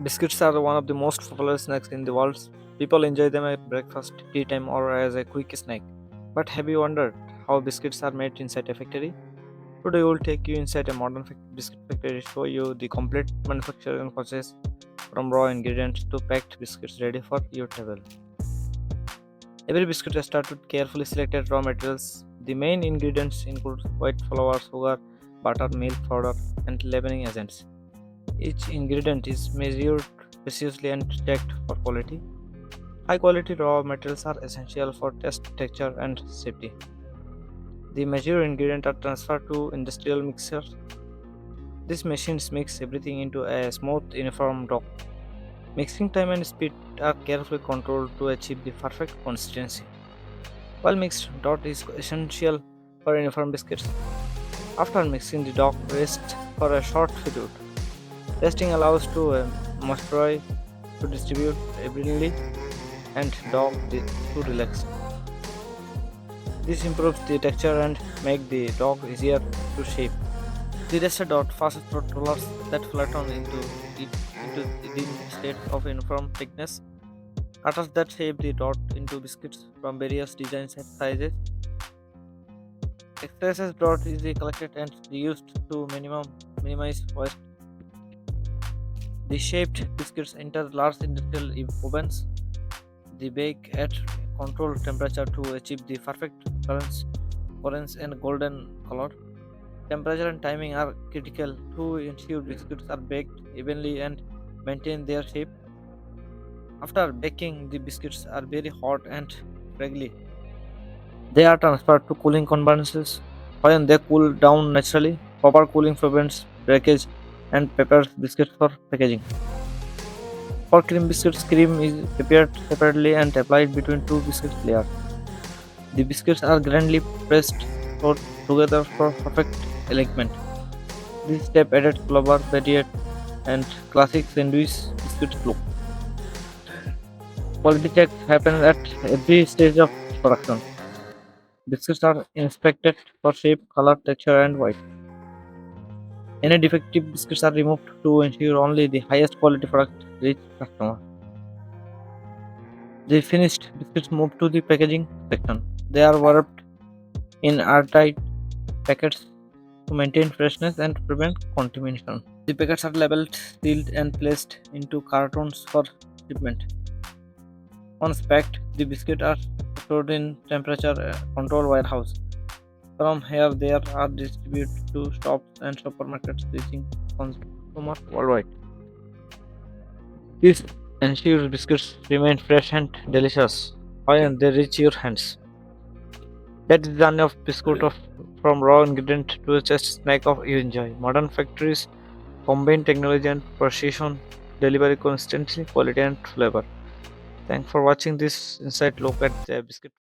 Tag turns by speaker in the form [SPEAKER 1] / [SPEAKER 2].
[SPEAKER 1] Biscuits are one of the most popular snacks in the world. People enjoy them at breakfast, tea time, or as a quick snack. But have you wondered how biscuits are made inside a factory? Today, we will take you inside a modern biscuit factory, show you the complete manufacturing process from raw ingredients to packed biscuits ready for your table. Every biscuit is started with carefully selected raw materials. The main ingredients include white flour, sugar, butter, milk powder, and leavening agents. Each ingredient is measured precisely and checked for quality. High quality raw materials are essential for taste, texture, and safety. The measured ingredients are transferred to industrial mixers. These machines mix everything into a smooth, uniform dough. Mixing time and speed are carefully controlled to achieve the perfect consistency. While mixed dough is essential for uniform biscuits. After mixing, the dough rests for a short period. Resting allows to moisturize to distribute evenly and to relax. This improves the texture and make the dough easier to shape. The rested dot passes through rollers that flatten it into a thin state of uniform thickness. Cutters that shape the dot into biscuits from various designs and sizes. Excess dot is collected and reused to minimize waste. The shaped biscuits enter large industrial ovens. They bake at controlled temperature to achieve the perfect orange and golden color. Temperature and timing are critical to ensure biscuits are baked evenly and maintain their shape. After baking, the biscuits are very hot and fragrant. They are transferred to cooling conveyors. When they cool down naturally, proper cooling prevents breakage and prepares biscuits for packaging. For cream biscuits, cream is prepared separately and applied between two biscuit layers. The biscuits are grandly pressed together for perfect alignment. This step added flavor, variety, and classic sandwich biscuit look. Quality checks happen at every stage of production. Biscuits are inspected for shape, color, texture, and weight. Any defective biscuits are removed to ensure only the highest quality product reach customer. The finished biscuits move to the packaging section. They are wrapped in airtight packets to maintain freshness and prevent contamination. The packets are labeled, sealed, and placed into cartons for shipment. Once packed, the biscuits are stored in temperature controlled warehouse. From here, they are distributed to shops and supermarkets, reaching consumers worldwide. This ensures biscuits remain fresh and delicious when they reach your hands. That is the journey of from raw ingredient to a just snack of you enjoy. Modern factories combine technology and precision, deliver consistency, quality, and flavor. Thanks for watching this insight look at the biscuit.